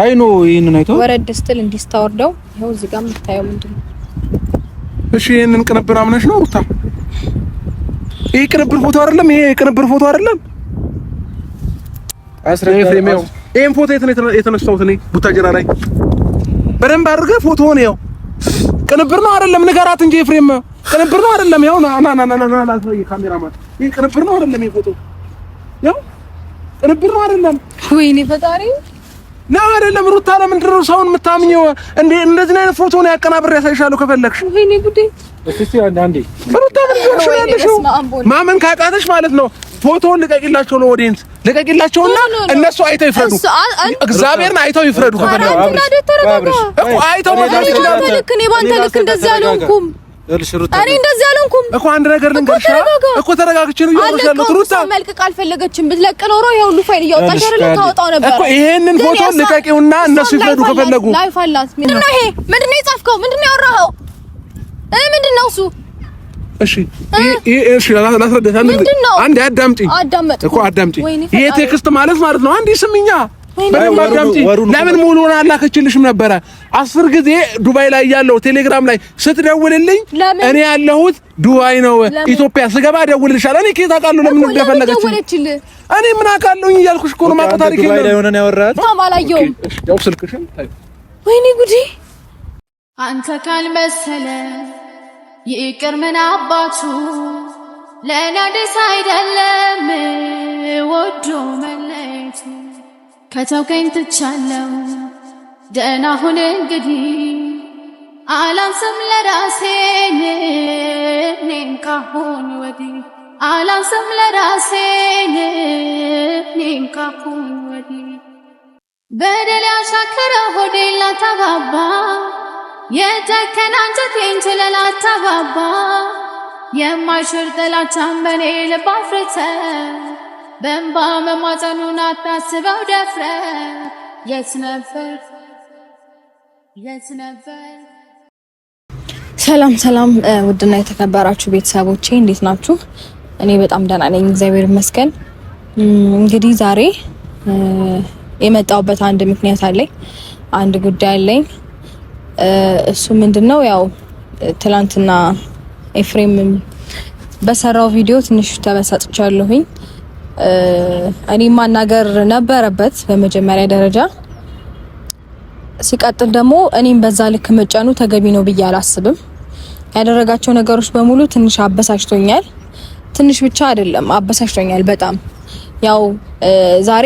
አይ ኖ ይሄንን አይቶ ወረድ ስትል እንዲስታወርደው ይሄው እዚህ ጋር የምታየው ምንድነው? እሺ ይሄንን ቅንብር አምነሽ ነው ሩታ? ይሄ ቅንብር ፎቶ አይደለም? ይሄ ቅንብር ፎቶ አይደለም? አስረኛ ፍሬሚው ይሄን ፎቶ የተነሳሁት እኔ ቡታጀራ ላይ በደንብ አድርገህ ፎቶውን ያው ቅንብር ነው አይደለም? ንገራት እንጂ ፍሬም ቅንብር ነው አይደለም? ያው ና ላሳይ ካሜራማን ይሄ ቅንብር ነው አይደለም? ይሄ ፎቶ ያው ቅንብር ነው አይደለም? ወይኔ ፈጣሪ ነው አይደለም? ሩታ ለምንድን ነው ሰውን የምታምኘው? እንደዚህ አይነት ፎቶ ነው ያቀናብር ያሳይሻለሁ ከፈለግሽ። ወይኔ ጉዴ! እስቲ አንዴ ሩታ ምን ይሆንሻለሽ? ማመን ካቃተሽ ማለት ነው ፎቶውን ልቀቂላቸው ነው ኦዲየንስ ልቀቂላቸውና እነሱ አይተው ይፍረዱ። እግዚአብሔርን አይተው ይፍረዱ። ከፈለጉ እኮ አይተው መፍረድ ይችላሉ። ልክ እኔ ባንተ ልክ እንደዛ አልሆንኩም። እኔ እንደዛ አልሆንኩም እኮ አንድ ነገር ልንገርሽ እኮ ተረጋግቼ ነው እያወራሻለሁ። ሩታ መልቀቅ አልፈለገችም። ብትለቅ ኖሮ ይሄ ሁሉ ፋይል እያወጣሽ አይደለም ታወጣው ነበር እኮ። ይሄንን ፎቶ ልቀቂውና እነሱ ይፍረዱ ከፈለጉ። ላይፍ አላት። ምንድነው ይሄ? ምንድነው የጻፍከው? ምንድነው ያወራኸው? ምንድነው እሱ? እሺ ላስረዳሽ። አንዴ አዳምጪኝ እኮ አዳምጪኝ። ይሄ ቴክስት ማለት ነው አንዴ ስሚኛ በደንብ አዳምጪኝ። ለምን ሙሉውን አላከችልሽም ነበረ? 10 ጊዜ ዱባይ ላይ ያለው ቴሌግራም ላይ ስትደውልልኝ እኔ ያለሁት ዱባይ ነው ኢትዮጵያ ስገባ እደውልልሻለሁ። እኔ ከየት አውቃለሁ ለምን እንደፈለገች? እኔ ምን አውቃለሁኝ እያልኩሽ እኮ ነው። ማውጣት ታሪክ ነው ዱባይ ላይ ሆነን ያወራሁት ታማላየውም። ያው ስልክሽን ታይ። ወይኔ ጉዴ! አንተ ካልመሰለ ይቅር ምን አባቱ ለናደስ አይደለም ወዶ መለየቱ ከተውከኝ ትቻለው ደህና ሁን እንግዲህ አላንስም ለራሴ እኔም ካሁን ወዲህ አላንስም ለራሴ እኔም ካሁን ወዲህ በደል ያሻከረ ሆዴ ላታባባ የጨከነ አንጀቴን ችለላታባባ የማይሽር ጥላቻን በኔ ልብ አፍርተ በእንባ መማጸኑን አታስበው ደፍረ የት ነበር? ሰላም ውድና የተከበራችሁ ቤተሰቦቼ እንዴት ናችሁ? እኔ በጣም ደህና ነኝ፣ እግዚአብሔር ይመስገን። እንግዲህ ዛሬ የመጣሁበት አንድ ምክንያት አለኝ፣ አንድ ጉዳይ አለኝ። እሱ ምንድነው? ያው ትላንትና ኤፍሬም በሰራው ቪዲዮ ትንሽ ተበሳጭቻለሁኝ። እኔ ማናገር ነበረበት በመጀመሪያ ደረጃ። ሲቀጥል ደግሞ እኔም በዛ ልክ መጫኑ ተገቢ ነው ብዬ አላስብም። ያደረጋቸው ነገሮች በሙሉ ትንሽ አበሳጭቶኛል። ትንሽ ብቻ አይደለም አበሳጭቶኛል በጣም። ያው ዛሬ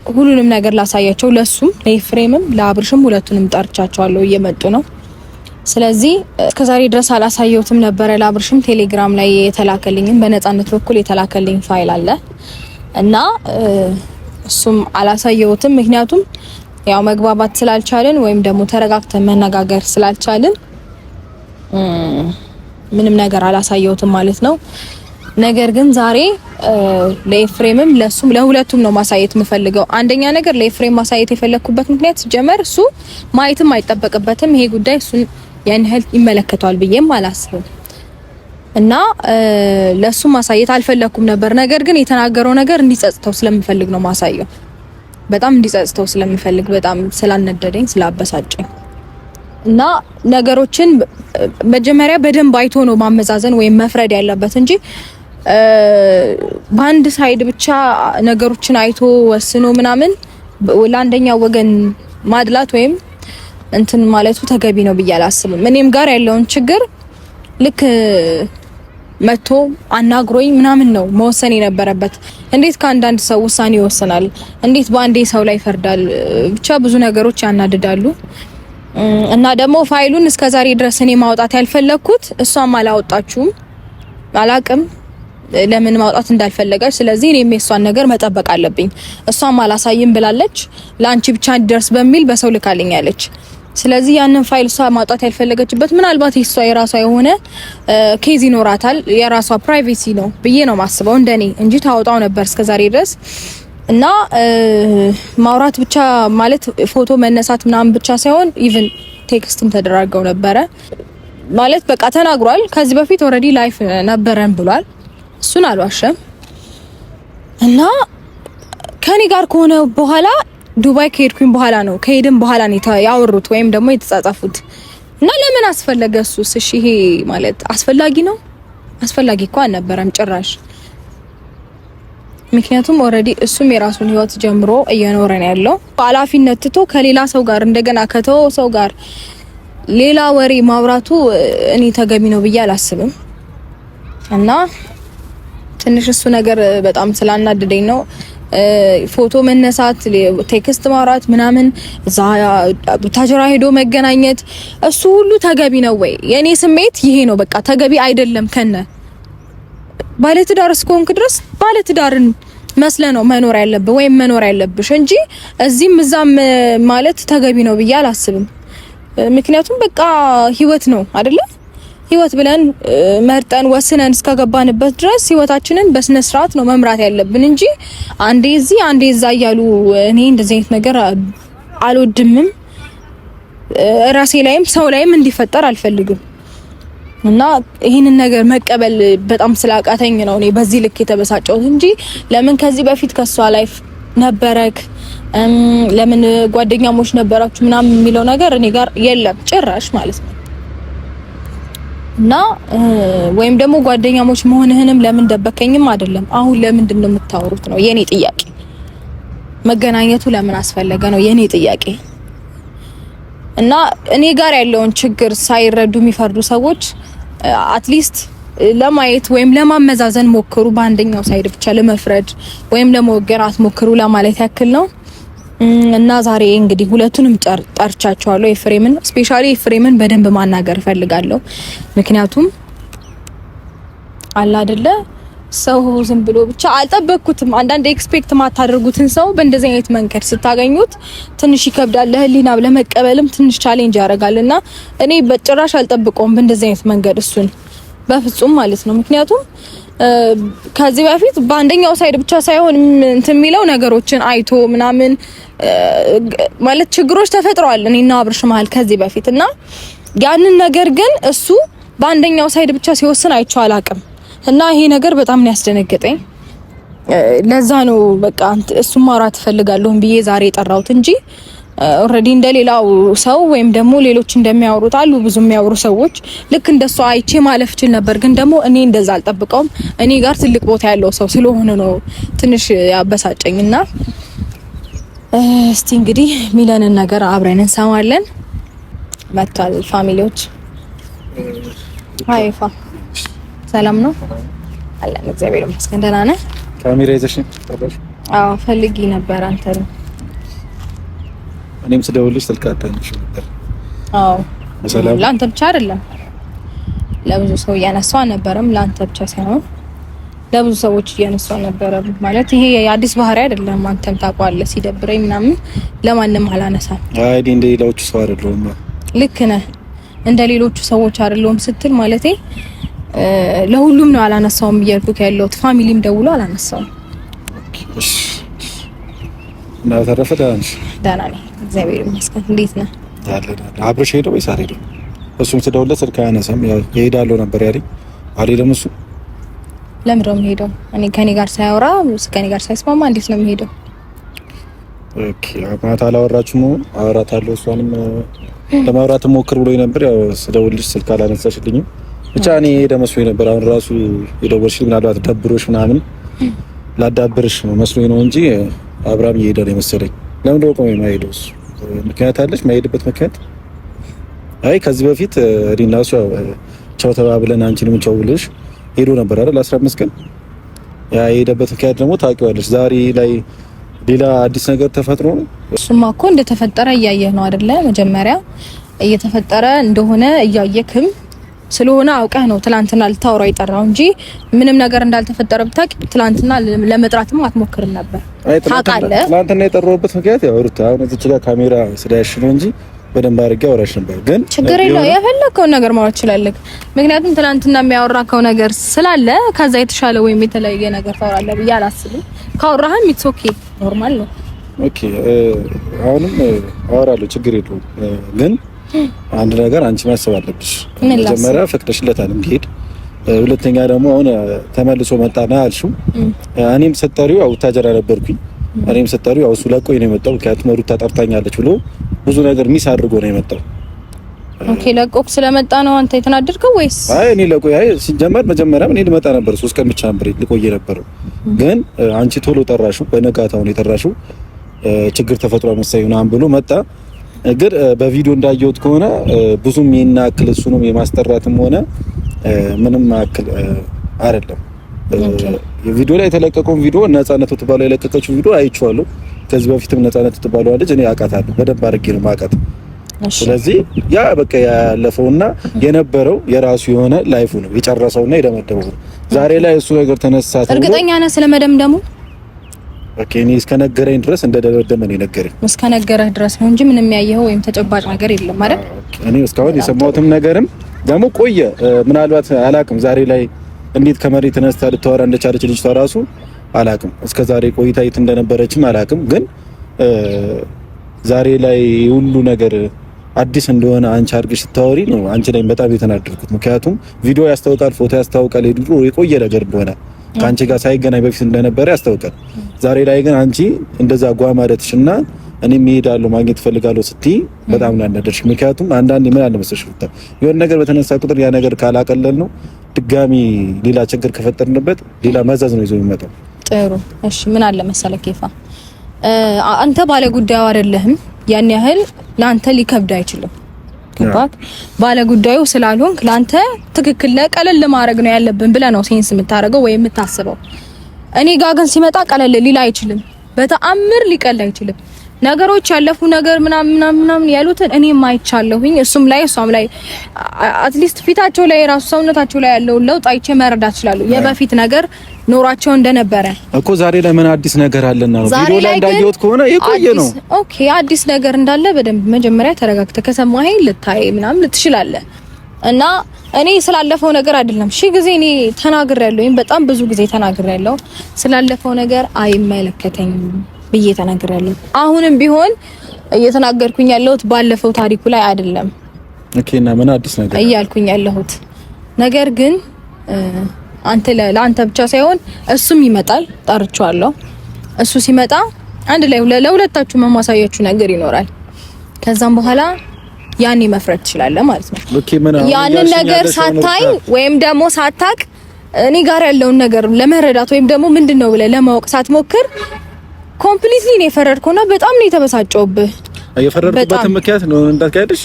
ሁሉንም ነገር ላሳያቸው፣ ለሱም ለኤፍሬምም ለአብርሽም ሁለቱንም ጠርቻቸዋለሁ፣ እየመጡ ነው። ስለዚህ እስከዛሬ ድረስ አላሳየሁትም ነበረ። ለአብርሽም ቴሌግራም ላይ የተላከልኝን በነፃነት በኩል የተላከልኝ ፋይል አለ እና እሱም አላሳየሁትም። ምክንያቱም ያው መግባባት ስላልቻልን ወይም ደግሞ ተረጋግተን መነጋገር ስላልቻልን ምንም ነገር አላሳየሁትም ማለት ነው። ነገር ግን ዛሬ ለኤፍሬምም ለሱም ለሁለቱም ነው ማሳየት የምፈልገው። አንደኛ ነገር ለኤፍሬም ማሳየት የፈለኩበት ምክንያት ሲጀመር እሱ ማየትም አይጠበቅበትም፣ ይሄ ጉዳይ እሱን ያን ያህል ይመለከታል ብዬም አላስብም እና ለሱ ማሳየት አልፈለኩም ነበር። ነገር ግን የተናገረው ነገር እንዲጸጽተው ስለምፈልግ ነው ማሳየው። በጣም እንዲጸጽተው ስለምፈልግ፣ በጣም ስላነደደኝ ስላበሳጨኝ እና ነገሮችን መጀመሪያ በደንብ አይቶ ነው ማመዛዘን ወይም መፍረድ ያለበት እንጂ በአንድ ሳይድ ብቻ ነገሮችን አይቶ ወስኖ ምናምን ለአንደኛው ወገን ማድላት ወይም እንትን ማለቱ ተገቢ ነው ብዬ አላስብም። እኔም ጋር ያለውን ችግር ልክ መቶ አናግሮኝ ምናምን ነው መወሰን የነበረበት። እንዴት ከአንዳንድ ሰው ውሳኔ ይወሰናል? እንዴት በአንዴ ሰው ላይ ይፈርዳል? ብቻ ብዙ ነገሮች ያናድዳሉ። እና ደግሞ ፋይሉን እስከዛሬ ድረስ እኔ ማውጣት ያልፈለኩት እሷም አላወጣችሁም፣ አላቅም ለምን ማውጣት እንዳልፈለገች። ስለዚህ እኔም የሷን ነገር መጠበቅ አለብኝ። እሷም አላሳይም ብላለች፣ ላንቺ ብቻ እንዲደርስ በሚል በሰው ልካልኛለች። ስለዚህ ያንን ፋይል እሷ ማውጣት ያልፈለገችበት ምናልባት እሷ የራሷ የሆነ ኬዝ ይኖራታል፣ የራሷ ፕራይቬሲ ነው ብዬ ነው ማስበው እንደኔ እንጂ ታወጣው ነበር እስከዛሬ ድረስ። እና ማውራት ብቻ ማለት ፎቶ መነሳት ምናምን ብቻ ሳይሆን ኢቭን ቴክስትም ተደራርገው ነበረ ማለት በቃ ተናግሯል። ከዚህ በፊት ኦልሬዲ ላይፍ ነበረን ብሏል፣ እሱን አልዋሸም። እና ከኔ ጋር ከሆነ በኋላ ዱባይ ከሄድኩኝ በኋላ ነው ከሄድን በኋላ ነው ያወሩት ወይም ደግሞ የተጻጻፉት። እና ለምን አስፈለገ እሱስ? እሺ ይሄ ማለት አስፈላጊ ነው? አስፈላጊ እኮ አልነበረም ጭራሽ። ምክንያቱም ኦሬዲ እሱም የራሱን ህይወት ጀምሮ እየኖረ ነው ያለው። ኃላፊነት ትቶ ከሌላ ሰው ጋር እንደገና ከተወ ሰው ጋር ሌላ ወሬ ማውራቱ እኔ ተገቢ ነው ብዬ አላስብም። እና ትንሽ እሱ ነገር በጣም ስላናደደኝ ነው። ፎቶ መነሳት፣ ቴክስት ማውራት ምናምን እዛ ቡታጅራ ሄዶ መገናኘት እሱ ሁሉ ተገቢ ነው ወይ? የኔ ስሜት ይሄ ነው። በቃ ተገቢ አይደለም። ከነ ባለትዳር እስከሆንክ ድረስ ባለትዳርን መስለ ነው መኖር ያለብህ ወይም መኖር ያለብሽ እንጂ እዚህም እዛም ማለት ተገቢ ነው ብዬ አላስብም። ምክንያቱም በቃ ህይወት ነው አይደለ? ህይወት ብለን መርጠን ወስነን እስከገባንበት ድረስ ህይወታችንን በስነ ስርዓት ነው መምራት ያለብን እንጂ አንዴ እዚህ አንዴ እዛ እያሉ እኔ እንደዚህ አይነት ነገር አልወድምም። ራሴ ላይም ሰው ላይም እንዲፈጠር አልፈልግም። እና ይሄንን ነገር መቀበል በጣም ስላቃተኝ ነው እኔ በዚህ ልክ የተበሳጨሁት እንጂ ለምን ከዚህ በፊት ከሷ ላይፍ ነበረክ ለምን ጓደኛሞች ነበራችሁ ምናምን የሚለው ነገር እኔ ጋር የለም ጭራሽ ማለት ነው። እና ወይም ደግሞ ጓደኛሞች መሆንህንም ለምን ደበከኝም አይደለም። አሁን ለምንድን ነው የምታወሩት ነው የኔ ጥያቄ። መገናኘቱ ለምን አስፈለገ ነው የኔ ጥያቄ። እና እኔ ጋር ያለውን ችግር ሳይረዱ የሚፈርዱ ሰዎች አትሊስት ለማየት ወይም ለማመዛዘን ሞክሩ። በአንደኛው ሳይድ ብቻ ለመፍረድ ወይም ለመወገራት ሞክሩ ለማለት ያክል ነው። እና ዛሬ እንግዲህ ሁለቱንም ጠርቻቸዋለሁ። ኤፍሬምን ስፔሻሊ ኤፍሬምን በደንብ ማናገር ፈልጋለሁ። ምክንያቱም አላ አይደለ ሰው ዝም ብሎ ብቻ አልጠበቅኩትም። አንዳንድ ኤክስፔክት ማታደርጉትን ሰው በእንደዚህ አይነት መንገድ ስታገኙት ትንሽ ይከብዳል። ለህሊና ለመቀበልም ትንሽ ቻሌንጅ ያደርጋልና እኔ በጭራሽ አልጠብቀውም በእንደዚህ አይነት መንገድ እሱን በፍጹም ማለት ነው። ምክንያቱም ከዚህ በፊት በአንደኛው ሳይድ ብቻ ሳይሆን እንትን የሚለው ነገሮችን አይቶ ምናምን ማለት ችግሮች ተፈጥረዋል እኔና አብርሽ መሀል ከዚህ በፊት እና ያንን ነገር ግን እሱ በአንደኛው ሳይድ ብቻ ሲወስን አይቼው አላቅም። እና ይሄ ነገር በጣም ነው ያስደነገጠኝ። ለዛ ነው በቃ እሱ ማውራት ፈልጋለሁ ብዬ ዛሬ የጠራሁት እንጂ ኦሬዲ እንደሌላው ሰው ወይም ደግሞ ሌሎች እንደሚያወሩት አሉ ብዙ የሚያወሩ ሰዎች ልክ እንደሱ አይቼ ማለፍ ይችል ነበር። ግን ደግሞ እኔ እንደዛ አልጠብቀውም። እኔ ጋር ትልቅ ቦታ ያለው ሰው ስለሆነ ነው ትንሽ ያበሳጨኝና እስቲ እንግዲህ ሚለንን ነገር አብረን እንሰማለን። መጥቷል ፋሚሊዎች። አይፋ ሰላም ነው አለን። እግዚአብሔር ይመስገን ደህና ነህ? ካሜራ ይዘሽ ተባሽ? አዎ ፈልጊ ነበር አንተ ነው። እኔም ስደውልሽ ስልክ አታነሺ ነበር። አዎ ሰላም ላንተ ብቻ አይደለም ለብዙ ሰው እያነሳው ነበርም። ላንተ ብቻ ሳይሆን ለብዙ ሰዎች እያነሳው ነበር። ማለት ይሄ የአዲስ ባህሪ አይደለም። አንተም ታውቀዋለህ። ሲደብረኝ ምናምን ለማንም አላነሳም። አይ እንደ ሌሎቹ ሰው አይደለም። ልክ ነህ። እንደ ሌሎቹ ሰዎች አይደለም ስትል ማለቴ ለሁሉም ነው አላነሳውም እያልኩ ያለሁት። ፋሚሊም ደውሎ አላነሳውም። እሺ እና ተረፈ ደህና ነኝ እግዚአብሔር ይመስገን። እንዴት ነህ? አብረሽ ሄደው ወይስ አልሄደም? እሱም ስደውልለት ስልክ አያነሳም። ያው ይሄዳለሁ ነበር ያለኝ። አልሄደም። እሱ ለምን ነው የሚሄደው? እኔ ከኔ ጋር ሳያወራ ከኔ ጋር ሳይስማማ እንዴት ነው የሚሄደው? ኦኬ ማታ አላወራችሁም? አወራታለሁ እሷንም ለማውራት ሞክር ብሎኝ ነበር። ያው ስደውልልሽ ስልክ አላነሳሽልኝም። ብቻ እኔ ሄደ መስሎኝ ነበር። አሁን ራሱ የደወልሽልኝ ምናልባት ደብሮሽ ምናምን ላዳብርሽ መስሎኝ ነው እንጂ አብራም እየሄደ ነው መሰለኝ። ለምን ደው ቆይ ማይሄደው? ምክንያት አለሽ? ማይሄድበት ምክንያት? አይ ከዚህ በፊት እኔና እሱ ቻው ተባብለን አንቺንም ቻው ብለሽ ሄዶ ነበር አይደል? 15 ቀን ያ የሄደበት ምክንያት ደግሞ ታውቂዋለሽ። ዛሬ ላይ ሌላ አዲስ ነገር ተፈጥሮ ነው። እሱማ እኮ እንደተፈጠረ እያየህ ነው አይደለ? መጀመሪያ እየተፈጠረ እንደሆነ እያየክም ስለሆነ አውቀህ ነው ትላንትና ልታወራው የጠራው እንጂ ምንም ነገር እንዳልተፈጠረ ብታውቅ ትላንትና ለመጥራትም አትሞክርም ነበር። ታውቃለህ። ትላንትና የጠራውበት ምክንያት ያው ሩታ አሁን እዚህ ጋር ካሜራ ስለያሽ ነው እንጂ በደንብ አድርጌ አወራሽ ነበር። ግን ችግር የለውም የፈለከውን ነገር ማውራት ትችላለህ። ምክንያቱም ትላንትና የሚያወራከው ነገር ስላለ ከዛ የተሻለ ወይም የተለየ ነገር ታወራለህ ብዬ አላስብም። ካወራህም ኢትስ ኦኬ ኖርማል ነው። ኦኬ አሁንም አወራለሁ ችግር የለውም። ግን አንድ ነገር አንቺ ማሰብ አለብሽ። መጀመሪያ ፈቅደሽለታል እንዲሄድ፣ ሁለተኛ ደግሞ አሁን ተመልሶ መጣና አልሽው። እኔም ሰጠሪው አውታጀራ ነበርኩኝ እኔም ስጠሩ ያው እሱ ለቆይ ነው የመጣው። ምክንያቱም ሩታ ጠርታኛለች ብሎ ብዙ ነገር ሚስ አድርጎ ነው የመጣው። ኦኬ ለቆክ ስለመጣ ነው አንተ የተናደድከው ወይስ? አይ እኔ ለቆይ ሲጀመር መጀመሪያም እኔ ልመጣ ነበር 3 ቀን ብቻ ነበር ልቆይ ነበር። ግን አንቺ ቶሎ ጠራሹ፣ በነጋታው ነው የጠራሹ። ችግር ተፈጥሮ መሰለኝ ብሎ መጣ። ግን በቪዲዮ እንዳየሁት ከሆነ ብዙም የናክል እሱንም የማስጠራትም ሆነ ምንም አክል አይደለም። የቪዲዮ ላይ የተለቀቀውን ቪዲዮ ነፃነት ተባለው የለቀቀችው ቪዲዮ አይቼዋለሁ። ከዚህ በፊትም ነፃነት ተባለው ልጅ እኔ አውቃታለሁ፣ በደንብ አድርጌ ነው የማውቃት። ስለዚህ ያ በቃ ያለፈውና የነበረው የራሱ የሆነ ላይፉ ነው የጨረሰውና የደመደመው። ዛሬ ላይ እሱ ነገር ተነሳ። እርግጠኛ ነህ ስለመደምደሙ? ኦኬ እኔ እስከነገረኝ ድረስ እንደደመደመ ነው የነገረኝ። እስከነገረህ ድረስ ነው እንጂ ምንም ያየኸው ወይም ተጨባጭ ነገር የለም አይደል? እኔ እስካሁን የሰማሁትም ነገርም ደግሞ ቆየ። ምናልባት አላውቅም ዛሬ ላይ እንዴት ከመሬት ተነስታ ልታወራ እንደቻለች ልጅቷ ራሱ አላውቅም። እስከ ዛሬ ቆይታ የት እንደነበረችም አላውቅም። ግን ዛሬ ላይ ሁሉ ነገር አዲስ እንደሆነ አንቺ አድርገሽ ስታወሪ ነው አንቺ ላይ በጣም የተናደድኩት። ምክንያቱም ቪዲዮ ያስታውቃል፣ ፎቶ ያስታውቃል፣ የድሮ የቆየ ነገር እንደሆነ ከአንቺ ጋር ሳይገናኝ በፊት እንደነበረ ያስታውቃል። ዛሬ ላይ ግን አንቺ እንደዛ ጓማረትሽና እኔም እሄዳለሁ ማግኘት ፈልጋለሁ ስትይ በጣም ነው ያናደድሽ። ምክንያቱም አንዳንዴ ምን አለ መሰለሽ የሆነ ነገር በተነሳ ቁጥር ያ ነገር ካላቀለል ነው ድጋሚ ሌላ ችግር ከፈጠርንበት ሌላ መዘዝ ነው ይዞ የሚመጣው። ጥሩ እሺ፣ ምን አለ መሰለህ ኬፋ፣ አንተ ባለ ጉዳዩ አይደለህም። ያን ያህል ላንተ ሊከብድ አይችልም። ከባክ ባለ ጉዳዩ ስላልሆንክ ላንተ ትክክል ለቀለል ለማድረግ ነው ያለብን ብለህ ነው ሴንስ የምታረገው ወይ የምታስበው። እኔ ጋር ግን ሲመጣ ቀለል ሊል አይችልም፣ በተአምር ሊቀል አይችልም። ነገሮች ያለፉ ነገር ምናምን ያሉትን እኔም አይቻለሁኝ። እሱም ላይ እሷም ላይ አትሊስት ፊታቸው ላይ ራሱ ሰውነታቸው ላይ ያለው ለውጥ አይቼ መረዳት ይችላል። የበፊት ነገር ኖራቸው እንደነበረ እኮ ዛሬ ላይ ምን አዲስ ነገር አለና ነው? ቪዲዮ ላይ እንዳየሁት ከሆነ የቆየ ነው። ኦኬ አዲስ ነገር እንዳለ በደንብ መጀመሪያ ተረጋግተህ ከሰማኸኝ ልታይ ምናምን ልትችላለህ። እና እኔ ስላለፈው ነገር አይደለም ሺ ጊዜ እኔ ተናግሬያለሁ፣ ወይም በጣም ብዙ ጊዜ ተናግሬያለሁ። ስላለፈው ነገር አይመለከተኝም ብዬ ተናግሬያለሁ። አሁንም ቢሆን እየተናገርኩኝ ያለሁት ባለፈው ታሪኩ ላይ አይደለም። ኦኬ እና ምን አዲስ ነገር እያልኩኝ ያለሁት ነገር ግን አንተ ለአንተ ብቻ ሳይሆን እሱም ይመጣል፣ ጠርቼዋለሁ። እሱ ሲመጣ አንድ ላይ ለሁለታችሁ መማሳያችሁ ነገር ይኖራል። ከዛም በኋላ ያኔ መፍረድ ትችላለህ ማለት ነው። ኦኬ ምን ያንን ነገር ሳታይ ወይም ደግሞ ሳታቅ እኔ ጋር ያለውን ነገር ለመረዳት ወይም ደግሞ ምንድነው ብለህ ለማወቅ ሳትሞክር ኮምፕሊትሊ ነው የፈረድኩና በጣም ነው የተበሳጨውብህ። የፈረድኩበት ምክንያት ነው እንዳትካይደሽ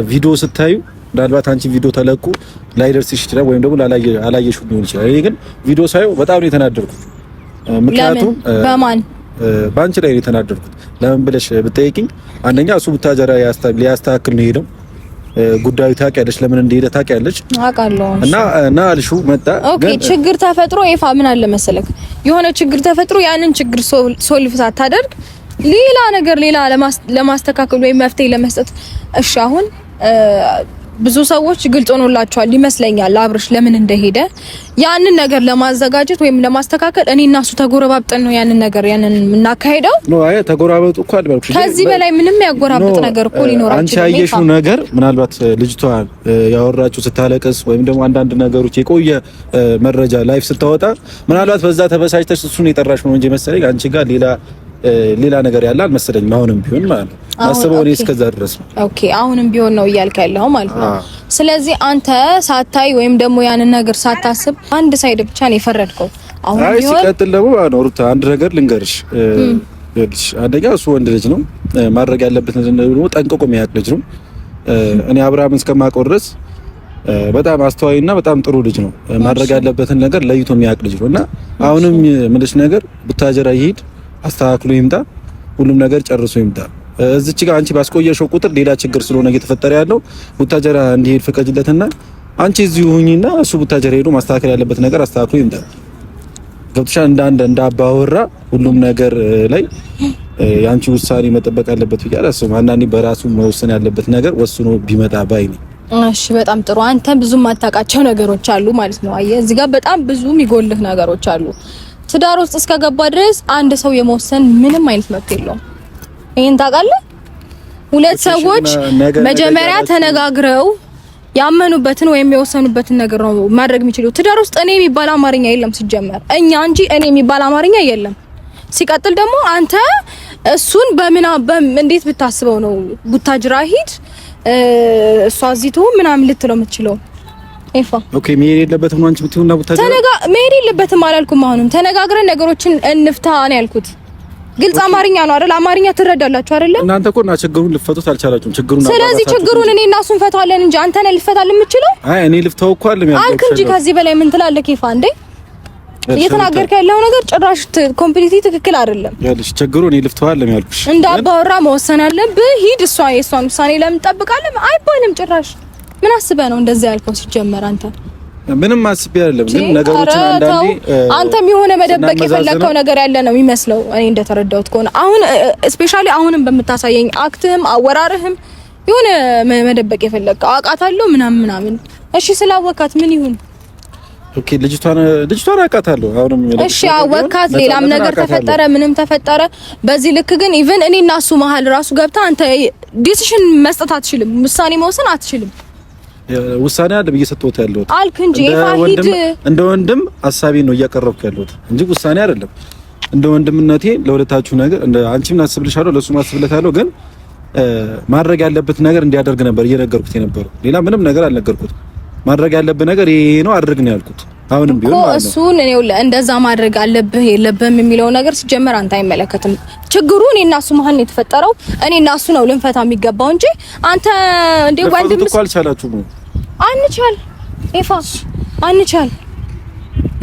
ቪዲዮ ስታዩ ምናልባት አንቺ ቪዲዮ ተለቁ ላይደርስሽ ይችላል፣ ወይም ደግሞ አላየሽው ሊሆን ይችላል። እኔ ግን ቪዲዮ ሳየው በጣም ነው የተናደድኩት። ምክንያቱም በማን ባንቺ ላይ ነው የተናደድኩት። ለምን ብለሽ ብትጠይቂኝ አንደኛ እሱ ቡታጀራ ሊያስተካክል ነው ሄደው ጉዳዩ ታውቂያለሽ፣ ለምን እንደሄደ ታውቂያለሽ። አውቃለሁ እና አልሹ መጣ። ኦኬ ችግር ተፈጥሮ ይፋ ምን አለ መሰለክ፣ የሆነ ችግር ተፈጥሮ ያንን ችግር ሶልቭ ሳታደርግ ሌላ ነገር ለማስተካከል ወይም መፍትሄ ለመስጠት እሺ አሁን ብዙ ሰዎች ግልጽ ሆኖላቸዋል ይመስለኛል አብርሽ ለምን እንደሄደ። ያንን ነገር ለማዘጋጀት ወይም ለማስተካከል እኔ እና እሱ ተጎረባብጠን ነው ያንን የምናካሄደው። አይ ተጎራበጡ እኮ አልባልኩሽ። ከዚህ በላይ ምንም ያጎራብጥ ነገር እኮ ሊኖር አንቺ ያየሽው ነገር ምናልባት ልጅቷ ያወራችሁ ስታለቅስ ወይም ደግሞ አንዳንድ ነገሮች የቆየ መረጃ ላይፍ ስታወጣ ምናልባት በዛ ተበሳጭተሽ እሱን የጠራሽ ነው እንጂ መሰለኝ አንቺ ጋር ሌላ ነገር ያለ አልመሰለኝም። አሁንም ቢሆን ማለት ነው አስበው እኔ እስከዛ ድረስ ነው። ኦኬ አሁንም ቢሆን ነው እያልክ ያለው ማለት ነው። ስለዚህ አንተ ሳታይ ወይም ደግሞ ያንን ነገር ሳታስብ አንድ ሳይድ ብቻ ነው የፈረድከው። አሁን ቢሆን ሲቀጥል ደግሞ ነው ሩታ አንድ ነገር ልንገርሽ። አንደኛ እሱ ወንድ ልጅ ነው፣ ማድረግ ያለበትን ደግሞ ጠንቅቆ የሚያውቅ ልጅ ነው። እኔ አብርሃምን እስከማውቀው ድረስ በጣም አስተዋይና በጣም ጥሩ ልጅ ነው። ማድረግ ያለበትን ነገር ለይቶ የሚያውቅ ልጅ ነውና አሁንም ምልሽ ነገር ቡታጀራ ይሄድ አስተካክሎ ይምጣ፣ ሁሉም ነገር ጨርሶ ይምጣ። እዚች ጋር አንቺ ባስቆየሽው ቁጥር ሌላ ችግር ስለሆነ እየተፈጠረ ያለው ቡታጀራ እንዲሄድ ፍቀጅለትና አንቺ እዚሁ ሁኚና እሱ ቡታጀራ ሄዶ ማስተካከል ያለበት ነገር አስተካክሎ ይምጣ። ገብቶሻል? እንደ አባወራ ሁሉም ነገር ላይ የአንቺ ውሳኔ መጠበቅ አለበት ብዬ አላስብም። አንዳንዴ በራሱ መወሰን ያለበት ነገር ወስኖ ቢመጣ ባይ ነኝ። እሺ በጣም ጥሩ። አንተ ብዙ ማታውቃቸው ነገሮች አሉ ማለት ነው። አየህ እዚህ ጋር በጣም ብዙ የሚጎልህ ነገሮች አሉ። ትዳር ውስጥ እስከገባ ድረስ አንድ ሰው የመወሰን ምንም አይነት መብት የለውም። ይሄን ታውቃለህ? ሁለት ሰዎች መጀመሪያ ተነጋግረው ያመኑበትን ወይም የወሰኑበትን ነገር ነው ማድረግ የሚችሉት። ትዳር ውስጥ እኔ የሚባል አማርኛ የለም ሲጀመር፣ እኛ እንጂ እኔ የሚባል አማርኛ የለም። ሲቀጥል ደግሞ አንተ እሱን እንዴት ብታስበው ነው ቡታጅራ ሂድ እሷ እዚህ ትሁን ምናምን ልትለው የምትችለው? ኤፋ ኦኬ መሄድ የለበትም ነው አንቺ ብትሆንና ቡታጅራ መሄድ የለበትም አላልኩም። አሁንም ተነጋግረን ነገሮችን እንፍታ ነው ያልኩት። ግልጽ አማርኛ ነው አይደል? አማርኛ ትረዳላችሁ አይደል? እናንተ እኮ እና ችግሩን ልፈቱት አልቻላችሁም። ችግሩን ስለዚህ ችግሩን እኔ እና እሱ እንፈታለን እንጂ አንተ ነህ ልፈታል የምትችለው? አይ እኔ ልፍታው እኮ አይደለም ያልኩት አልክ እንጂ ከዚህ በላይ ምን ትላለህ? ኬፋ እንዴ እየተናገርክ ያለው ነገር ጭራሽ ኮምፕሊትሊ ትክክል አይደለም። ያልሽ ችግሩን እኔ ልፍታው አይደለም ያልኩሽ። እንዳባወራ መወሰን አለብህ። ሂድ የእሷን ውሳኔ ለምን ትጠብቃለህ? አይባልም ጭራሽ። ምን አስበህ ነው እንደዛ ያልከው? ሲጀመር አንተ ምንም አስቤ አይደለም፣ ግን ነገሮችን አንዳንዴ አንተም የሆነ መደበቅ የፈለከው ነገር ያለ ነው የሚመስለው። እኔ እንደተረዳሁት ከሆነ አሁን ስፔሻሊ አሁንም በምታሳየኝ አክትም አወራርህም የሆነ መደበቅ የፈለከው አውቃታለሁ ምናምን። እሺ ስላወካት ምን ይሁን? ኦኬ ልጅቷን አውቃታለሁ። አሁንም እሺ አወካት፣ ሌላም ነገር ተፈጠረ ምንም ተፈጠረ፣ በዚህ ልክ ግን ኢቭን እኔ እና እሱ መሀል ራሱ ገብታ አንተ ዲሲሽን መስጠት አትችልም፣ ውሳኔ መወሰን አትችልም። ውሳኔ አይደለም እየሰጠሁት ያለሁት አልክ እንጂ ፋሂድ እንደ ወንድም ሐሳቤ ነው እያቀረብኩ ያለሁት እንጂ ውሳኔ አይደለም። እንደ ወንድምነቴ ለሁለታችሁ ነገር እንደ አንቺም አስብልሻለሁ ለሱም አስብለታለሁ፣ ግን ማድረግ ያለበት ነገር እንዲያደርግ ነበር እየነገርኩት የነበረው። ሌላ ምንም ነገር አልነገርኩት። ማድረግ ያለበት ነገር ይሄ ነው አድርግ ነው ያልኩት። አሁንም ቢሆን ማለት ነው እሱን እኔው እንደዛ ማድረግ አለብህ የለብህም የሚለው ነገር ሲጀመር አንተ አይመለከትም። ችግሩ እኔና እሱ መሀል ነው የተፈጠረው። እኔና እሱ ነው ልንፈታ የሚገባው እንጂ አንተ እንደ ወንድም እኮ አልቻላችሁም። አንቻል ኤፋ አንቻል።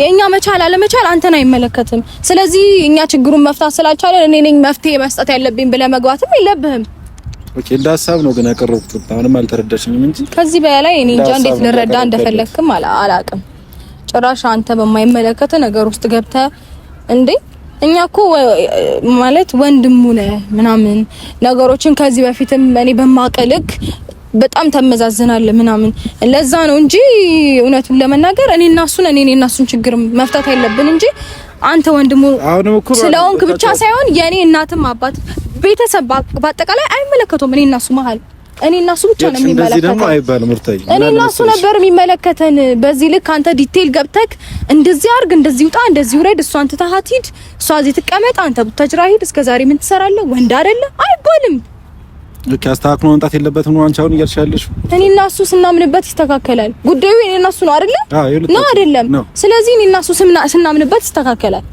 የኛ መቻል አለመቻል አንተን አይመለከትም። ስለዚህ እኛ ችግሩን መፍታት ስላልቻለን እኔ ነኝ መፍትሄ መስጠት ያለብኝ ብለህ መግባትም የለብህም። ኦኬ እንደ ሀሳብ ነው ግን ያቀረብኩት። አሁንም አልተረዳሽኝም እንጂ ከዚህ በላይ እኔ እንጃ እንዴት ልረዳ እንደፈለክም አላቅም። ጭራሽ አንተ በማይመለከተ ነገር ውስጥ ገብተህ እንዴ እኛ እኮ ማለት ወንድሙ ነህ ምናምን ነገሮችን ከዚህ በፊትም እኔ በማቀልክ በጣም ተመዛዝናለህ ምናምን ለዛ ነው እንጂ እውነቱን ለመናገር እኔና እሱን ችግር መፍታት ያለብን እንጂ አንተ ወንድሙ ስለሆንክ ብቻ ሳይሆን የኔ እናትም አባት ቤተሰብ በአጠቃላይ አይመለከቱም። እኔና እሱ መሀል እኔና እሱ ብቻ ነው የሚመለከተን። እንደዚህ ደግሞ አይባልም እርታይ። እኔና እሱ ነበር የሚመለከተን። በዚህ ልክ አንተ ዲቴል ገብተክ እንደዚህ አርግ፣ እንደዚህ ውጣ፣ እንደዚህ ውረድ፣ እሷን ትተሃት ሂድ፣ እሷ እዚህ ትቀመጥ፣ አንተ ቡታጅራ ሂድ፣ እስከዛሬ ምን ትሰራለህ? ወንድ አይደለ አይባልም። ልክ አስተካክሎ መምጣት የለበትም ነው አንቺ አሁን እያልሻለሽ። እኔና እሱ ስናምንበት ይስተካከላል። ጉዳዩ እኔና እሱ ነው አይደለ? ነው አይደለም? ስለዚህ እኔና እሱ ስናምንበት ይስተካከላል።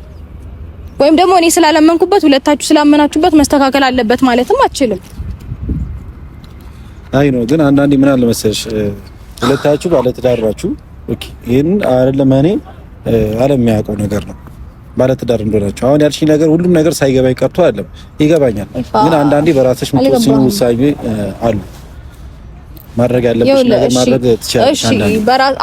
ወይም ደግሞ እኔ ስላላመንኩበት ሁለታችሁ ስላመናችሁበት መስተካከል አለበት ማለትም አትችልም። አይ ነው ግን አንዳንዴ ምን አለ መሰለሽ ሁለታችሁ ባለትዳር ናችሁ። ኦኬ ይሄን አይደለም እኔ ዓለም የሚያውቀው ነገር ነው ባለትዳር እንደሆናችሁ። አሁን ያልሽኝ ነገር ሁሉም ነገር ሳይገባኝ ቀርቶ አይደለም ይገባኛል። ግን አንዳንዴ በራስሽ የምትወስኚው ውሳኔ አሉ ማድረግ ያለብሽ ነገር ማድረግ ትችያለሽ።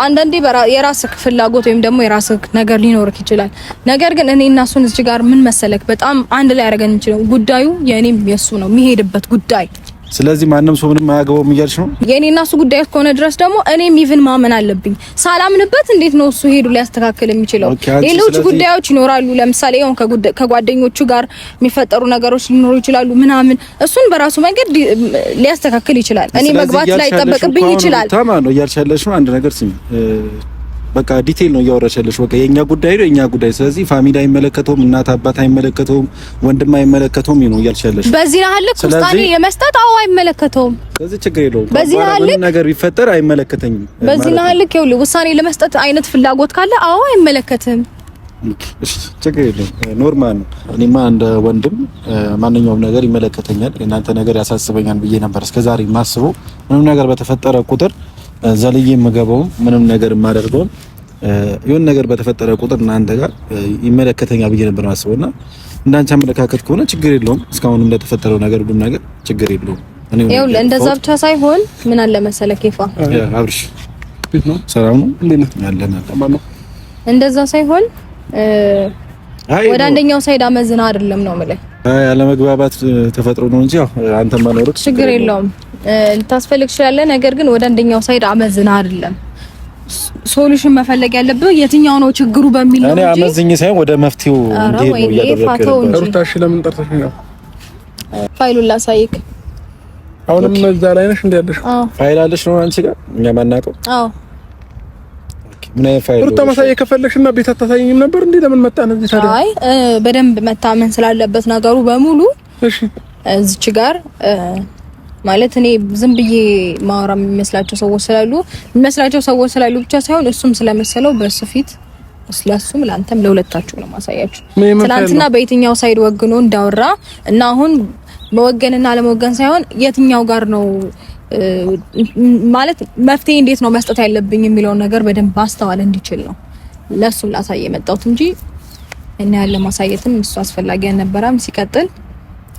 አንዳንዴ የራስህ ፍላጎት ወይም ደግሞ የራስህ ነገር ሊኖርክ ይችላል። ነገር ግን እኔና እሱን እዚህ ጋር ምን መሰለክ በጣም አንድ ላይ ያደርገን እንችላል። ጉዳዩ የኔም የሱ ነው የሚሄድበት ጉዳይ። ስለዚህ ማንም ሰው ምንም አያገባውም እያልሽ ነው? የኔና እሱ ጉዳይ እስከሆነ ድረስ ደግሞ እኔም ኢቭን ማመን አለብኝ። ሳላምንበት እንዴት ነው እሱ ሄዱ ሊያስተካክል የሚችለው? ሌሎች ጉዳዮች ይኖራሉ። ለምሳሌ አሁን ከጓደኞቹ ጋር የሚፈጠሩ ነገሮች ሊኖሩ ይችላሉ ምናምን። እሱን በራሱ መንገድ ሊያስተካክል ይችላል። እኔ መግባት ላይ ተጠበቅብኝ ይችላል። ታማ ነው እያልሽ ያለሽ ነው። አንድ ነገር ስሚ በቃ ዲቴል ነው እያወራሽ ያለሽ። በቃ የኛ ጉዳይ ነው የኛ ጉዳይ። ስለዚህ ፋሚሊ አይመለከተውም፣ እናት አባት አይመለከተውም፣ ወንድም አይመለከተውም ነው እያልሽ ያለሽ። በዚህ ያህል ውሳኔ የመስጠት አይመለከተውም። ስለዚህ ችግር የለውም። ምንም ነገር ቢፈጠር አይመለከተኝም። በዚህ ያህል ይኸውልህ ውሳኔ ለመስጠት አይነት ፍላጎት ካለ አይመለከትም። እሺ ችግር የለውም። ኖርማል ነው። እኔማ እንደ ወንድም ማንኛውም ነገር ይመለከተኛል። የእናንተ ነገር ያሳስበኛል ብዬ ነበር እስከዛሬ የማስበው። ምንም ነገር በተፈጠረ ቁጥር ዘልዬ የምገባው ምንም ነገር የማደርገው የሆነ ነገር በተፈጠረ ቁጥር እናንተ ጋር ይመለከተኛል ብዬ ነበር ማስበውና እንዳንቺ አመለካከት ከሆነ ችግር የለውም። እስካሁን እንደተፈጠረው ነገር ሁሉም ነገር ችግር የለውም። ይኸው እንደዛ ብቻ ሳይሆን ምን አለ መሰለህ ኬፋ አብርሽ ቤት ነው ሰላም ነው እንዴ ነው ያለና ተማም እንደዛ ሳይሆን ወደ አንደኛው ሳይድ አመዝና አይደለም ነው ማለት ያለ መግባባት ተፈጥሮ ነው እንጂ አንተ ማኖሩት ችግር የለውም። ልታስፈልግ ይችላል። ነገር ግን ወደ አንደኛው ሳይድ አመዝና አይደለም ሶሉሽን መፈለግ ያለብህ የትኛው ነው ችግሩ በሚል ነው እንጂ እኔ አመዝኝ ሳይሆን ወደ መፍትሄው እንዴት ነው ያደረከው? ሩታሽ ለምን ጠርተሽኝ ነው? ፋይሉን ላሳይክ። አሁንም እዛ ላይ ነሽ እንዴ ያለሽ? ፋይል አለሽ ነው አንቺ ጋር እኛ ማናውቀው? አዎ ምን አይፋይል ሩታ ማሳየት ከፈለግሽና ቤት አታሳየኝም ነበር እንዴ? ለምን መጣን እዚህ ታዲያ? አይ በደንብ መታመን ስላለበት ነገሩ በሙሉ እሺ እዚች ጋር ማለት እኔ ዝም ብዬ ማወራ የሚመስላቸው ሰዎች ስላሉ ብቻ ሳይሆን እሱም ስለመሰለው በሱ ፊት ስለሱም ለአንተም ለሁለታችሁ ነው ማሳያችሁ። ትናንትና በየትኛው ሳይድ ወግኖ እንዳወራ እና አሁን መወገንና ለመወገን ሳይሆን የትኛው ጋር ነው ማለት መፍትሄ እንዴት ነው መስጠት ያለብኝ የሚለውን ነገር በደንብ ማስተዋል እንዲችል ነው ለሱም ላሳየ መጣሁት እንጂ እና ያለ ማሳየትም እሱ አስፈላጊ አልነበረም። ሲቀጥል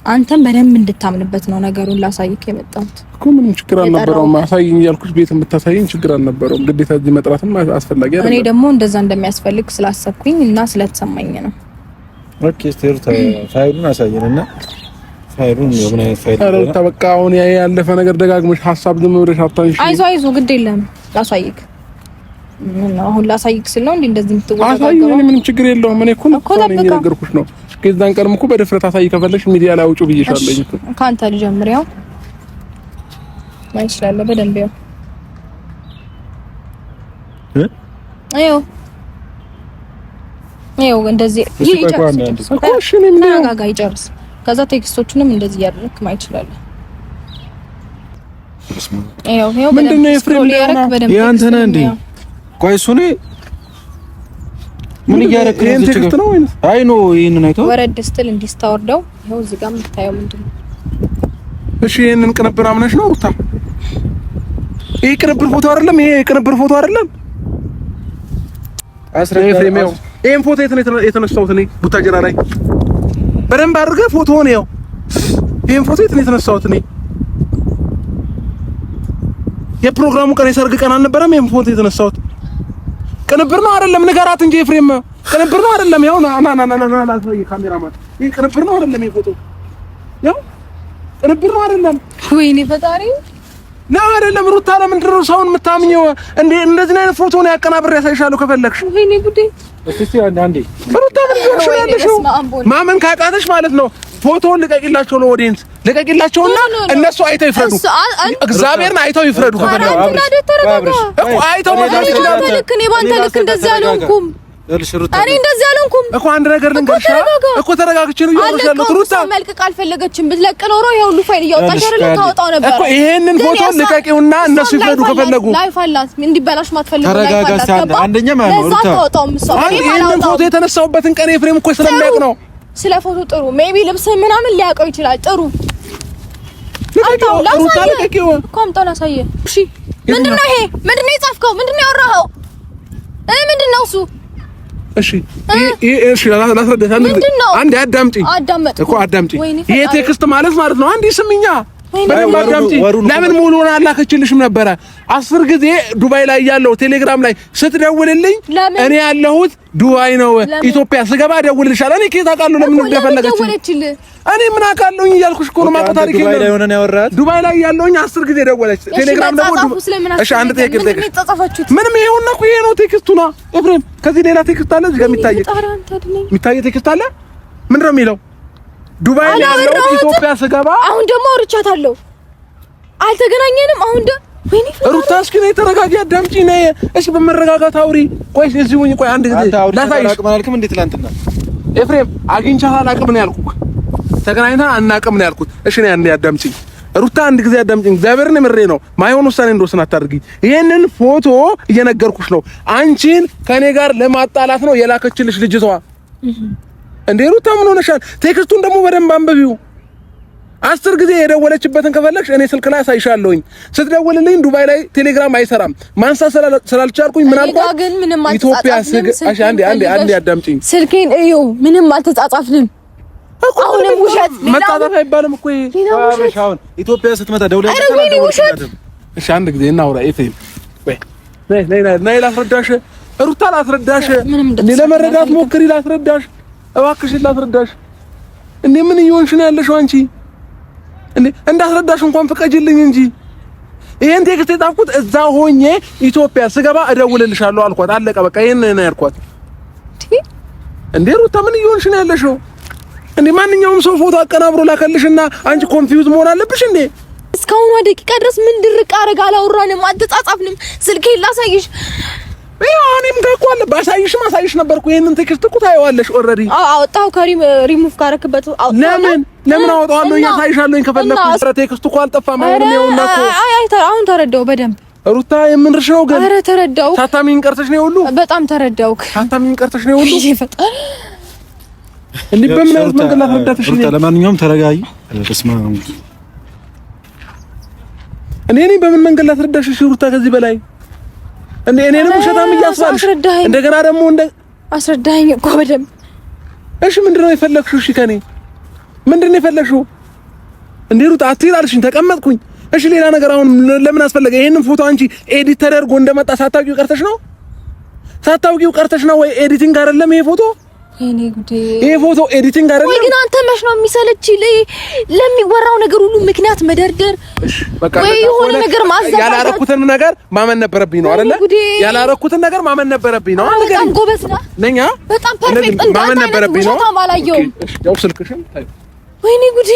አንተም በደንብ እንድታምንበት ነው ነገሩን ላሳይክ የመጣሁት እኮ። ምንም ችግር አልነበረውም። ማሳየኝ ያልኩሽ ቤት የምታሳየኝ ችግር አልነበረውም። ግዴታ እዚህ መጥራትም አስፈላጊ አይደለም። እኔ ደግሞ እንደዛ እንደሚያስፈልግ ስላሰብኩኝ እና ስለተሰማኝ ነው። ኦኬ ስቴርታ ፋይሉን አሳየንና ፋይሉን የምን አይነት ፋይል ነው? አረ በቃ አሁን ያለፈ ነገር ደጋግመሽ ሀሳብ ዝም ብለሽ አታንሺ። አይዞህ ግድ የለም ላሳይክ። አሁን ላሳይክ ስል ነው እንዴ እንደዚህ የምትወጋገው? አሳይኝ፣ ምንም ችግር የለውም። እኔ እኮ ነገርኩሽ ነው። ከዛን ቀርም እኮ በድፍረት አሳይ ከፈለሽ ሚዲያ ላይ አውጪው ብዬሻለኝ እኮ። ካንተ ልጀምር። ያው ማይሽ ላይ በደንብ ያው እንደዚህ ይጨርስ እኮ። እሺ ምን ተረጋጋ፣ ይጨርስ። ከዛ ቴክስቶቹንም እንደዚህ ያደርክ ማይ ይችላል። ያው ምንድነው የፍሬም ያንተ ነህ እንዴ? ቆይ እሱ ነው ምን እያደረክ ነው? እዚህ ቴክስት ነው ወይስ አይ ኖ ይሄንን አይተው ወረድ ስትል እንዲስታወርደው ይሄው እዚህ ጋር የምታየው ምንድነው? እሺ ይሄንን ቅንብር አምነሽ ነው ሩታ? ይሄ ቅንብር ፎቶ አይደለም? ይሄ ቅንብር ፎቶ አይደለም? አስረዳ ፍሬም ነው። ይሄን ፎቶ የተነሳሁት እኔ ቡታጀራ ላይ በደንብ አድርገህ ፎቶውን ያው ይሄን ፎቶ የተነሳሁት እኔ የፕሮግራሙ ቀን የሰርግ ቀን አልነበረም? ይሄን ፎቶ የተነሳሁት ቅንብር ነው አይደለም? ንገራት እንጂ ፍሬም ቅንብር ነው አይደለም? ያው ና ላሳይ ካሜራማን። ይሄ ቅንብር ነው አይደለም? ይሄ ፎቶ ያው ቅንብር ነው አይደለም? ወይኔ ፈጣሪ ነው አይደለም? ሩታ ለምንድን ነው ሰውን የምታምኘው እንዴ? እንደዚህ አይነት ፎቶ ነው ያቀናብሬ ያሳይሻለሁ ከፈለግሽ። ወይኔ ጉዴ! እስቲ አንዴ ሩታ ምን ያለሽው? ማመን ካቃተሽ ማለት ነው ፎቶውን ልቀቂላቸው፣ ለኦዲየንስ ልቀቂላቸውና እነሱ አይተው ይፍረዱ። እግዚአብሔርን አይተው ይፍረዱ ከፈለጉ እኮ አይተው ማለት ይችላል። ልክ እኔ ባንተ ልክ እንደዚህ አልሆንኩም። እኔ እንደዚህ አልሆንኩም እኮ። አንድ ነገር ልንገርሽ እኮ ተረጋግቼ ነው ያለው። ሩታ መልቀቅ አልፈለገችም። ብትለቅ ኖሮ ይሄ ሁሉ ፋይል እያወጣች አይደለም ታወጣው ነበር እኮ። ይሄንን ፎቶ ልቀቂውና እነሱ ይፍረዱ ከፈለጉ። ላይፍ አላት እንዲበላሽ ማትፈልጉ ላይፍ አላት። አንደኛ ማለት ነው ሩታ ይሄንን ፎቶ የተነሳውበትን ቀን ኤፍሬም እኮ ስለሚያውቅ ነው። ስለ ፎቶ ጥሩ ሜቢ ልብስ ምናምን ሊያውቀው ይችላል። ጥሩ ሩታ ልቀቂው እኮ አምጣው ላሳየ። እሺ ምንድነው ይሄ? ምንድነው የጻፍከው? ምንድነው ያወራኸው? ምንድነው እሱ? እሺ እሺ ላስረዳሽ። አንዴ አዳምጪኝ እኮ አዳምጪኝ። ይሄ ቴክስት ማለት ነው አንዴ ስሚኛ በደንብ አዳምጪኝ። ለምን ሙሉውን አላከችልሽም ነበረ? 10 ጊዜ ዱባይ ላይ ያለው ቴሌግራም ላይ ስትደውልልኝ እኔ ያለሁት ዱባይ ነው ኢትዮጵያ ስገባ እደውልልሻለሁ። እኔ ከየት አውቃለሁ ለምን እንደፈለገች? እኔ ምን አውቃለሁኝ እያልኩሽ እኮ ነው። ማውጣት ታሪክ ዱባይ ላይ ሆነን ያወራት ዱባይ ላይ ያለውኝ 10 ጊዜ ደወለች። ቴሌግራም ደግሞ እሺ አንድ ቴክስት ምንም ይሄውና እኮ ይሄ ነው ቴክስቱ ነው ኤፍሬም። ከዚህ ሌላ ቴክስት አለ እዚህ ጋር የሚታይ ቴክስት አለ። ምንድነው የሚለው? ዱባይ ላይ ያለው ኢትዮጵያ ስገባ አሁን ደግሞ አውርቻታለሁ። አልተገናኘንም። አሁን ወይኔ ሩታ እስኪ ነይ ተረጋጊ፣ አዳምጪ ነይ። እሺ በመረጋጋት አውሪ። ቆይ እዚህ ሁኚ። ቆይ አንድ ጊዜ ላሳይሽ። አላውቅም እንዴ ትላንትና ኤፍሬም አግኝቻት አላውቅም ነው ያልኩህ። ተገናኝተን አናውቅም ነው ያልኩት። እሺ ነይ አንዴ አዳምጪኝ ሩታ፣ አንድ ጊዜ አዳምጪኝ። እግዚአብሔርን ምሬ ነው ማይሆን ውሳኔ እንደወስን አታድርጊኝ። ይሄንን ፎቶ እየነገርኩሽ ነው። አንቺን ከኔ ጋር ለማጣላት ነው የላከችልሽ ልጅቷ። እንዴ ሩታ ምን ሆነሻል? ቴክስቱን ደግሞ በደንብ አንብቢው። 10 ጊዜ የደወለችበትን ከፈለግሽ እኔ ስልክ ላይ አሳይሻለሁኝ። ስትደውልልኝ ዱባይ ላይ ቴሌግራም አይሰራም ማንሳት ስላልቻልኩኝ ምን አልኳት? ኢትዮጵያ እሺ አንዴ አዳምጪኝ። ስልኬን እዩ። ምንም አልተጻጻፍንም። አሁንም ውሸት መጻጻፍ አይባልም እኮ አሁን ኢትዮጵያ ስትመጣ ደውላ እሺ አንድ ጊዜ እናውራ ኤፍሬም። ወይ ነይ ላስረዳሽ ሩታ፣ ላስረዳሽ። እኔ ለመረዳት ሞክሪ፣ ላስረዳሽ እባክሽን ላስረዳሽ። እንዴ ምን እየሆንሽ ነው ያለሽው አንቺ? እንዴ እንዳስረዳሽ እንኳን ፍቀጅልኝ እንጂ። ይሄን ቴክስት የጻፍኩት እዛ ሆኜ ኢትዮጵያ ስገባ እደውልልሻለሁ አልኳት። አለቀ በቃ። ይሄን ነው ያልኳት። እንዴ ሩታ ምን እየሆንሽ ነው ያለሽው? እንዴ ማንኛውም ሰው ፎቶ አቀናብሮ ላከልሽና አንቺ ኮንፊውዝ መሆን አለብሽ እንዴ? እስካሁን ደቂቃ ድረስ ምን ድርቅ አረጋ? አላወራንም፣ አልተጻጻፍንም። ስልኬን ላሳይሽ እኔም ጋቋለ ባሳይሽ ማሳይሽ ነበርኩ። ይሄንን ቴክስት እኮ ታየዋለሽ ኦልሬዲ። አወጣው ሪሙቭ ካረክበት ለምን አወጣዋለሁ? ያሳይሻለሁ ከፈለኩ። ቴክስቱ እኮ አልጠፋም። አሁን ይኸውና እኮ አሁን ተረዳው በደንብ ሩታ የምንርሽ ነው ግን። ኧረ ተረዳው። ታታሚን ቀርተሽ ነው ሁሉ። በጣም ተረዳውክ። ታታሚን ቀርተሽ ነው ሁሉ። እንዴ በምን አይነት መንገድ ላስረዳትሽ? ሩታ ለማንኛውም ተረጋጊ። በስማ እኔ በምን መንገድ ላስረዳሽ? እሺ ሩታ ከዚህ በላይ እኔንም ውሸታም እያስባልሽ እንደገና ደግሞ አስረዳኝ እኮ በደንብ። እሺ ምንድነው የፈለግሽው? እሺ ከኔ ምንድነው የፈለግሽው? እንዴ ሩታ አትይል አልሽኝ፣ ተቀመጥኩኝ። እሺ ሌላ ነገር አሁን ለምን አስፈለገ? ይሄንን ፎቶ አንቺ ኤዲት ተደርጎ እንደመጣ ሳታውቂው ቀርተሽ ነው ወይ? ኤዲቲንግ አይደለም ይሄ ፎቶ? እኔ ጉዴ! ይሄ ፎቶ ኤዲቲንግ አይደለም ወይ? ግን አንተ መች ነው የሚሰለች ለሚወራው ነገር ሁሉ ምክንያት መደርደር? ወይ የሆነ ነገር ማዘጋጀት። ያላረኩትን ነገር ማመን ነበረብኝ ነው አይደለ? ያላረኩትን ነገር ማመን ነበረብኝ ነው። በጣም ጎበዝ ነህ። በጣም ፐርፌክት ማመን ነበረብኝ ነው። እሺ ያው ስልክሽን ታይ። ወይኔ ጉዴ!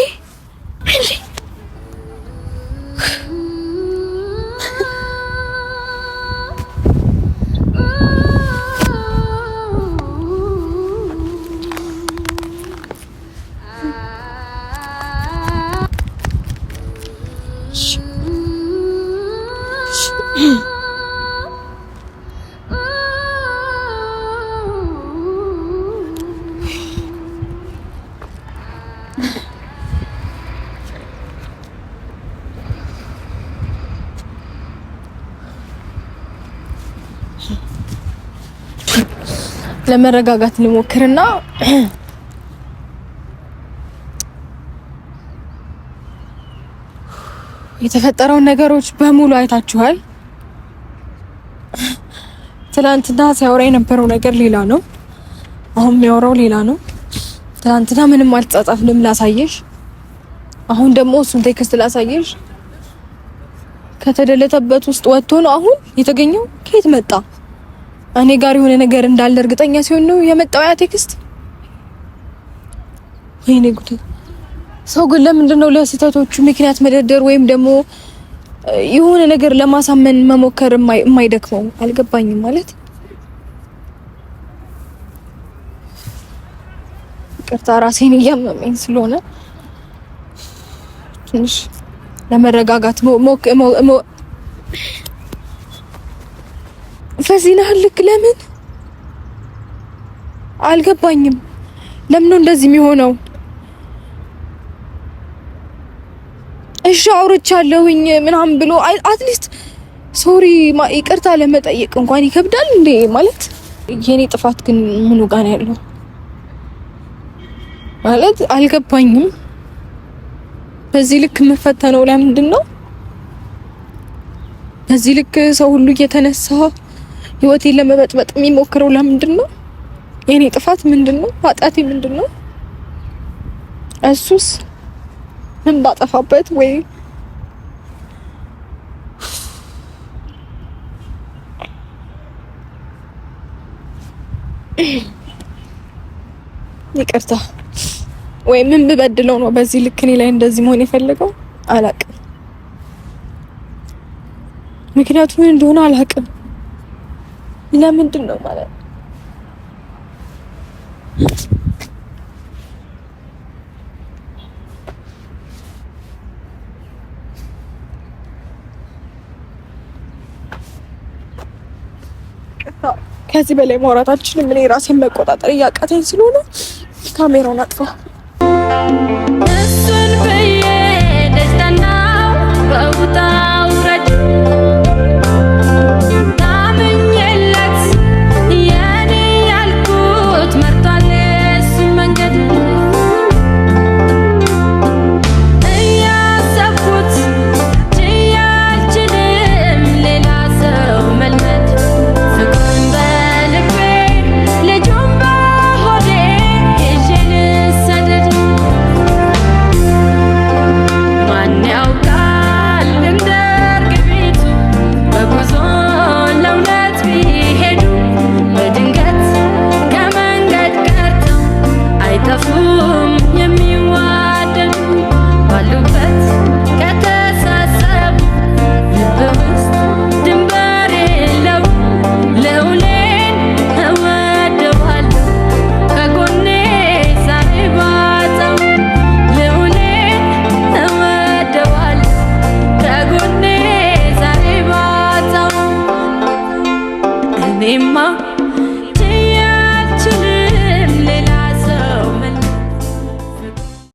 ለመረጋጋት ልሞክርና የተፈጠረውን ነገሮች በሙሉ አይታችኋል። ትላንትና ሲያወራ የነበረው ነገር ሌላ ነው፣ አሁን የሚያወራው ሌላ ነው። ትላንትና ምንም አልተጻጻፍንም ላሳየሽ፣ አሁን ደግሞ እሱን ቴክስት ላሳየሽ። ከተደለተበት ውስጥ ወጥቶ ነው አሁን የተገኘው። ከየት መጣ? እኔ ጋር የሆነ ነገር እንዳለ እርግጠኛ ሲሆን ነው የመጣው ያ ቴክስት። ወይኔ ጉድ! ሰው ግን ለምንድን ነው ለስህተቶቹ ምክንያት መደርደር ወይም ደግሞ የሆነ ነገር ለማሳመን መሞከር የማይደክመው? አልገባኝም። ማለት ይቅርታ ራሴን እያመመኝ ስለሆነ ትንሽ ለመረጋጋት ፈዚና ልክ ለምን አልገባኝም። ለምን ነው እንደዚህ የሚሆነው? እሺ አውርቻለሁኝ ምናምን ብሎ አትሊስት ሶሪ ይቅርታ ለመጠየቅ እንኳን ይከብዳል እንዴ? ማለት የኔ ጥፋት ግን ምኑ ጋር ነው ያለው? ማለት አልገባኝም። በዚህ ልክ የምፈተነው ለምንድን ነው? በዚህ ልክ ሰው ሁሉ እየተነሳ ህይወቴን ለመበጥበጥ የሚሞክረው ለምንድን ነው? የኔ ጥፋት ምንድን ነው? ኃጢአቴ ምንድን ነው? እሱስ ምን ባጠፋበት? ወይ ይቅርታ ወይ ምን ብበድለው ነው በዚህ ልክ እኔ ላይ እንደዚህ መሆን የፈለገው? አላቅም። ምክንያቱ ምን እንደሆነ አላቅም። ለምንድን ነው ማለት ከዚህ በላይ ማውራታችንም እኔ ራሴን መቆጣጠር እያቃተኝ ስለሆነ ካሜራውን አጥፋ። እሱን በየ ደስታናው በውጣ ውረድ ታምኜለት የኔ ያልኩት መርጧል እሱን መንገድ እያሰብኩት ችያልችልም ሌላ ሰው መልመድ ፍቅሩን በልቤ ልጁን በሆዴ ይዤ ልሰድ እኔማ